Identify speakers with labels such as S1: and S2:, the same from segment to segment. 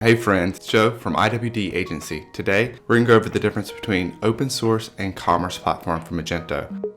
S1: Hey friends, it's Joe from IWD Agency. Today, we're going to go over the difference between open source and commerce platform for Magento.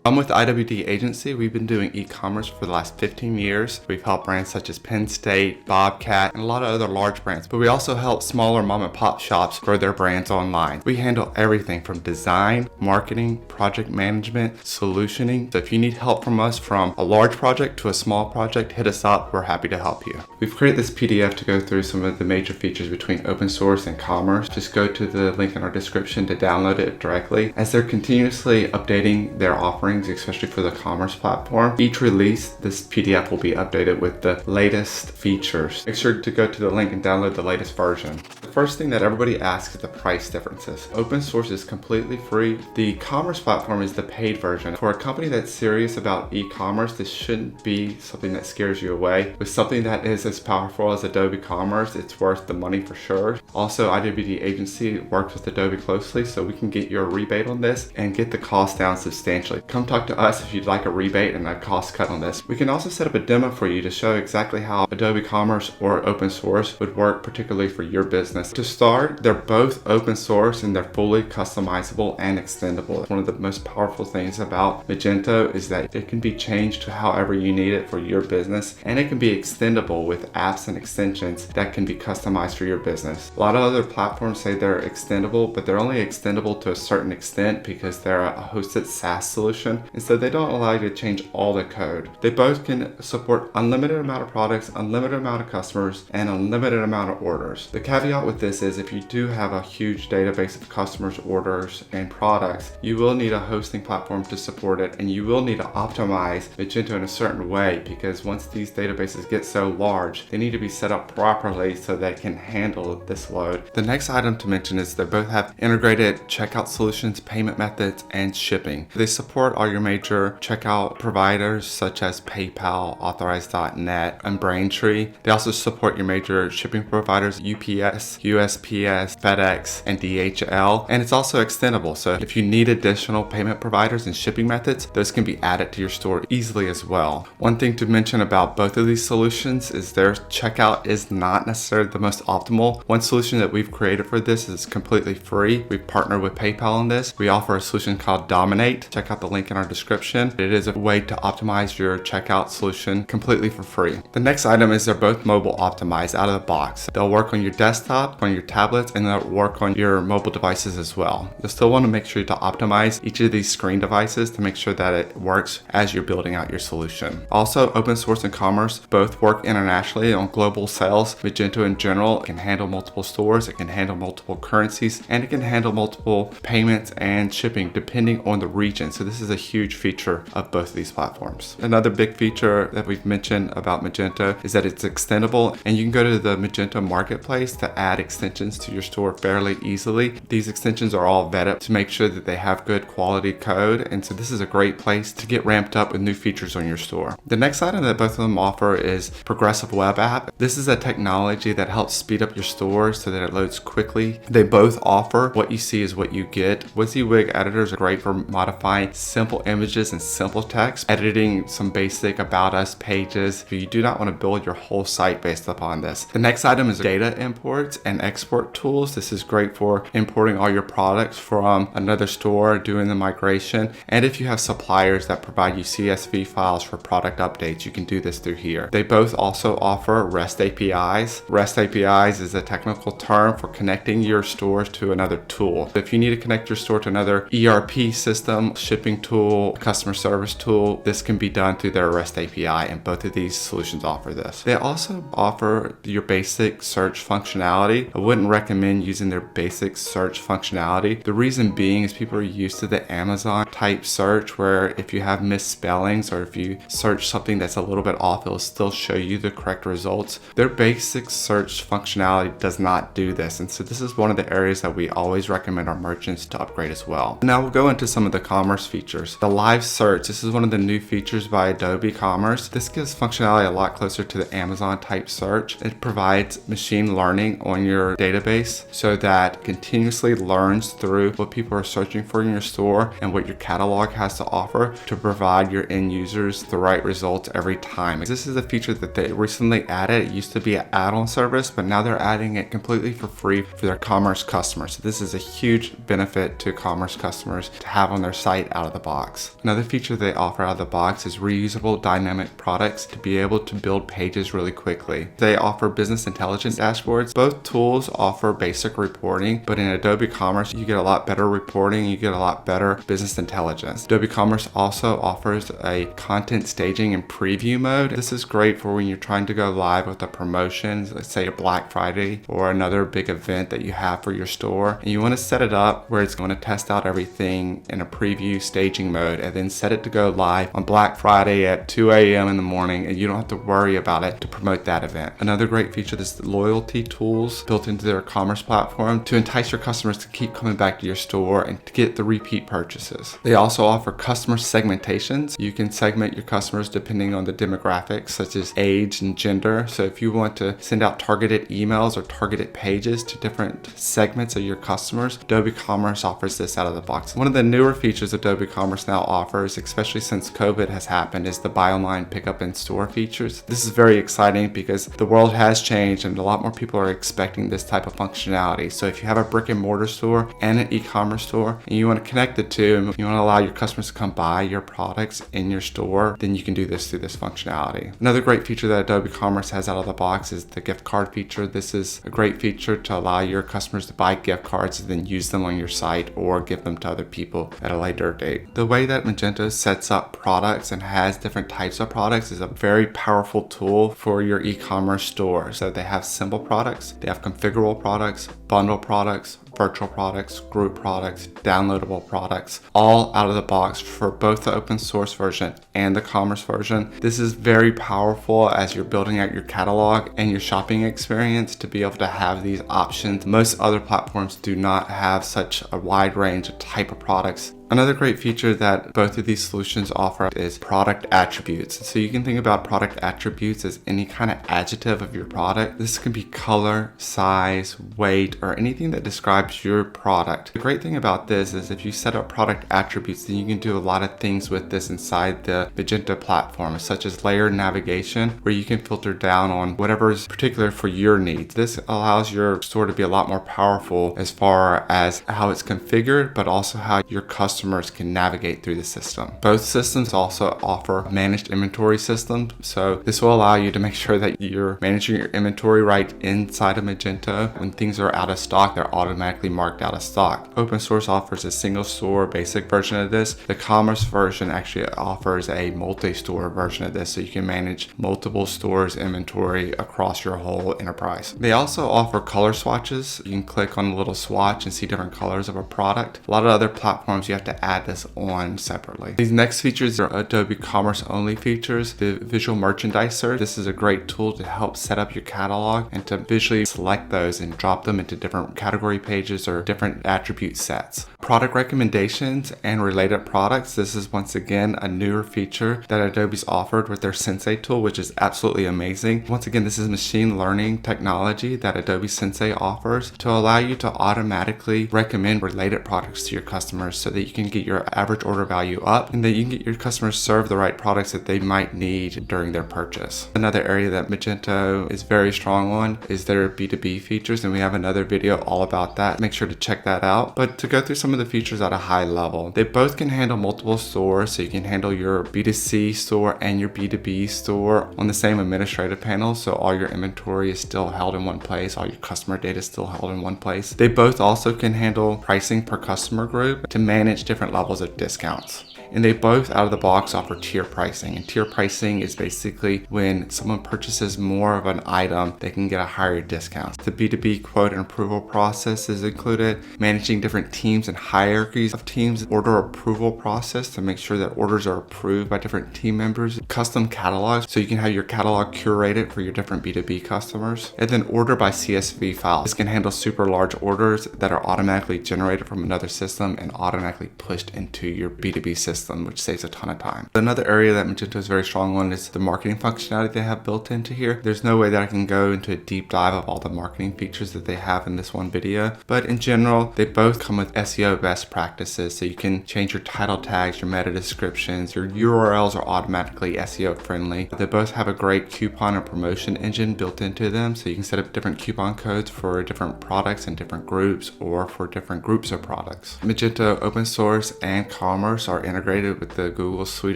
S1: I'm with IWD Agency. We've been doing e-commerce for the last 15 years. We've helped brands such as Penn State, Bobcat, and a lot of other large brands. But we also help smaller mom and pop shops grow their brands online. We handle everything from design, marketing, project management, solutioning. So if you need help from us from a large project to a small project, hit us up. We're happy to help you. We've created this PDF to go through some of the major features between open source and commerce. Just go to the link in our description to download it directly. As they're continuously updating their offerings, especially for the commerce platform. Each release, this PDF will be updated with the latest features. Make sure to go to the link and download the latest version. The first thing that everybody asks is the price differences. Open source is completely free. The commerce platform is the paid version. For a company that's serious about e-commerce, this shouldn't be something that scares you away. With something that is as powerful as Adobe Commerce, it's worth the money for sure. Also, IWD Agency works with Adobe closely, so we can get you a rebate on this and get the cost down substantially. Come talk to us if you'd like a rebate and a cost cut on this. We can also set up a demo for you to show exactly how Adobe Commerce or open source would work, particularly for your business. To start, they're both open source and they're fully customizable and extendable. One of the most powerful things about Magento is that it can be changed to however you need it for your business, and it can be extendable with apps and extensions that can be customized for your business. A lot of other platforms say they're extendable, but they're only extendable to a certain extent because they're a hosted SaaS solution. And so they don't allow you to change all the code. They both can support unlimited amount of products, unlimited amount of customers, and unlimited amount of orders. The caveat with this is if you do have a huge database of customers, orders, and products, you will need a hosting platform to support it, and you will need to optimize Magento in a certain way because once these databases get so large, they need to be set up properly so they can handle this load. The next item to mention is they both have integrated checkout solutions, payment methods, and shipping. They support all your major checkout providers such as PayPal, Authorize.net, and Braintree. They also support your major shipping providers, UPS, USPS, FedEx, and DHL. And it's also extendable. So if you need additional payment providers and shipping methods, those can be added to your store easily as well. One thing to mention about both of these solutions is their checkout is not necessarily the most optimal. One solution that we've created for this is completely free. We've partnered with PayPal on this. We offer a solution called Dominate. Check out the link in our description. It is a way to optimize your checkout solution completely for free. The next item is they're both mobile optimized out of the box. They'll work on your desktop, on your tablets, and they'll work on your mobile devices as well. You'll still want to make sure to optimize each of these screen devices to make sure that it works as you're building out your solution. Also, open source and commerce both work internationally on global sales. Magento in general can handle multiple stores, it can handle multiple currencies, and it can handle multiple payments and shipping depending on the region. So this is a huge feature of both of these platforms. Another big feature that we've mentioned about Magento is that it's extendable, and you can go to the Magento marketplace to add extensions to your store fairly easily. These extensions are all vetted to make sure that they have good quality code, and so this is a great place to get ramped up with new features on your store. The next item that both of them offer is Progressive Web App. This is a technology that helps speed up your store so that it loads quickly. They both offer what you see is what you get. WYSIWYG editors are great for modifying simple images and simple text, editing some basic about us pages. If you do not want to build your whole site based upon this. The next item is data imports and export tools. This is great for importing all your products from another store, doing the migration. And if you have suppliers that provide you CSV files for product updates, you can do this through here. They both also offer REST APIs. REST APIs is a technical term for connecting your stores to another tool. If you need to connect your store to another ERP system, shipping tool, customer service tool, this can be done through their REST API, and both of these solutions offer this. They also offer your basic search functionality. I wouldn't recommend using their basic search functionality. The reason being is people are used to the Amazon type search where if you have misspellings or if you search something that's a little bit off, it'll still show you the correct results. Their basic search functionality does not do this, and so this is one of the areas that we always recommend our merchants to upgrade as well. Now we'll go into some of the commerce features. features. The live search, this is one of the new features by Adobe Commerce. This gives functionality a lot closer to the Amazon type search. It provides machine learning on your database so that it continuously learns through what people are searching for in your store and what your catalog has to offer to provide your end users the right results every time. This is a feature that they recently added. It used to be an add-on service, but now they're adding it completely for free for their commerce customers. So this is a huge benefit to commerce customers to have on their site out of the box. Another feature they offer out of the box is reusable dynamic products to be able to build pages really quickly. They offer business intelligence dashboards. Both tools offer basic reporting, but in Adobe Commerce, you get a lot better reporting, you get a lot better business intelligence. Adobe Commerce also offers a content staging and preview mode. This is great for when you're trying to go live with a promotion, let's say a Black Friday or another big event that you have for your store, and you want to set it up where it's going to test out everything in a preview staging mode and then set it to go live on Black Friday at 2 a.m. in the morning, and you don't have to worry about it to promote that event. Another great feature is the loyalty tools built into their commerce platform to entice your customers to keep coming back to your store and to get the repeat purchases. They also offer customer segmentations. You can segment your customers depending on the demographics such as age and gender. So if you want to send out targeted emails or targeted pages to different segments of your customers, Adobe Commerce offers this out of the box. One of the newer features Adobe Commerce now offers, especially since COVID has happened, is the buy online, pick up in store features. This is very exciting because the world has changed and a lot more people are expecting this type of functionality. So if you have a brick and mortar store and an e-commerce store and you want to connect the two and you want to allow your customers to come buy your products in your store, then you can do this through this functionality. Another great feature that Adobe Commerce has out of the box is the gift card feature. This is a great feature to allow your customers to buy gift cards and then use them on your site or give them to other people at a later date. The way that Magento sets up products and has different types of products is a very powerful tool for your e-commerce store. So they have simple products, they have configurable products, bundle products, virtual products, group products, downloadable products, all out of the box for both the open source version and the commerce version. This is very powerful as you're building out your catalog and your shopping experience to be able to have these options. Most other platforms do not have such a wide range of type of products. Another great feature that both of these solutions offer is product attributes. So you can think about product attributes as any kind of adjective of your product. This can be color, size, weight, or anything that describes your product. The great thing about this is if you set up product attributes, then you can do a lot of things with this inside the Magento platform, such as layered navigation, where you can filter down on whatever is particular for your needs. This allows your store to be a lot more powerful as far as how it's configured, but also how your customers can navigate through the system. Both systems also offer managed inventory systems, so this will allow you to make sure that you're managing your inventory right inside of Magento. When things are out of stock, they're automatically marked out of stock. Open source offers a single store basic version of this. The commerce version actually offers a multi-store version of this, so you can manage multiple stores inventory across your whole enterprise. They also offer color swatches. You can click on a little swatch and see different colors of a product. A lot of other platforms you have to add this on separately. These next features are Adobe Commerce only features. The visual merchandiser. This is a great tool to help set up your catalog and to visually select those and drop them into different category pages or different attribute sets. Product recommendations and related products. This is once again a newer feature that Adobe's offered with their Sensei tool, which is absolutely amazing. Once again, this is machine learning technology that Adobe Sensei offers to allow you to automatically recommend related products to your customers so that you can get your average order value up and that you can get your customers served the right products that they might need during their purchase. Another area that Magento is very strong on is their B2B features, and we have another video all about that. Make sure to check that out. But to go through some of the features at a high level, they both can handle multiple stores, so you can handle your B2C store and your B2B store on the same administrative panel, so all your inventory is still held in one place, all your customer data is still held in one place. They both also can handle pricing per customer group to manage different levels of discounts. And they both out of the box offer tier pricing. And tier pricing is basically when someone purchases more of an item, they can get a higher discount. The B2B quote and approval process is included, managing different teams and hierarchies of teams, order approval process to make sure that orders are approved by different team members, custom catalogs, so you can have your catalog curated for your different B2B customers, and then order by CSV file. This can handle super large orders that are automatically generated from another system and automatically pushed into your B2B system. system, which saves a ton of time. Another area that Magento is very strong on is the marketing functionality they have built into here. There's no way that I can go into a deep dive of all the marketing features that they have in this one video, but in general, they both come with SEO best practices, so you can change your title tags, your meta descriptions, your URLs are automatically SEO friendly. They both have a great coupon and promotion engine built into them, so you can set up different coupon codes for different products and different groups, or for different groups of products. Magento Open Source and Commerce are integrated with the Google Suite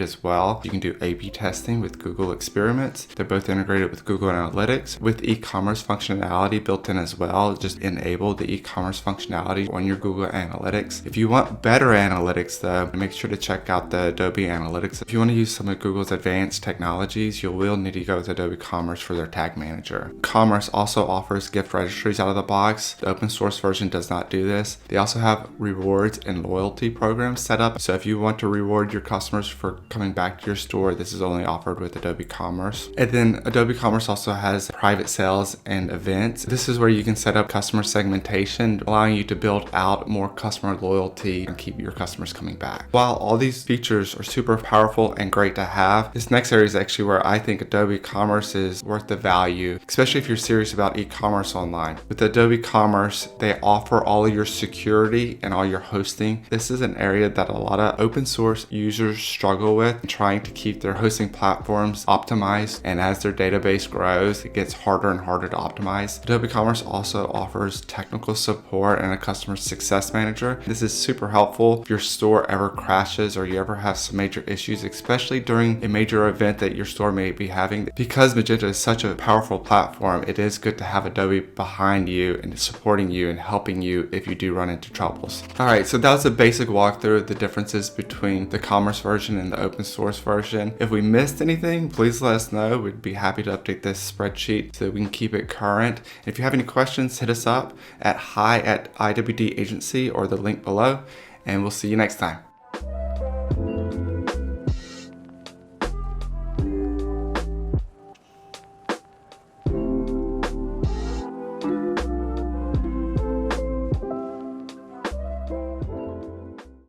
S1: as well. You can do A/B testing with Google Experiments. They're both integrated with Google Analytics with e-commerce functionality built in as well. Just enable the e-commerce functionality on your Google Analytics. If you want better analytics though, make sure to check out the Adobe Analytics. If you want to use some of Google's advanced technologies, you will need to go with Adobe Commerce for their tag manager. Commerce also offers gift registries out of the box. The open source version does not do this. They also have rewards and loyalty programs set up. So if you want to reward your customers for coming back to your store, this is only offered with Adobe Commerce. And then Adobe Commerce also has private sales and events. This is where you can set up customer segmentation, allowing you to build out more customer loyalty and keep your customers coming back. While all these features are super powerful and great to have, this next area is actually where I think Adobe Commerce is worth the value, especially if you're serious about e-commerce online. With Adobe Commerce, they offer all of your security and all your hosting. This is an area that a lot of open source users struggle with, trying to keep their hosting platforms optimized, and as their database grows, it gets harder and harder to optimize. Adobe Commerce also offers technical support and a customer success manager. This is super helpful if your store ever crashes or you ever have some major issues, especially during a major event that your store may be having. Because Magento is such a powerful platform, it is good to have Adobe behind you and supporting you and helping you if you do run into troubles. All right, so that was a basic walkthrough of the differences between the Commerce version and the open source version. If we missed anything, please let us know. We'd be happy to update this spreadsheet so we can keep it current. If you have any questions, hit us up at hi@IWD Agency or the link below, and we'll see you next time.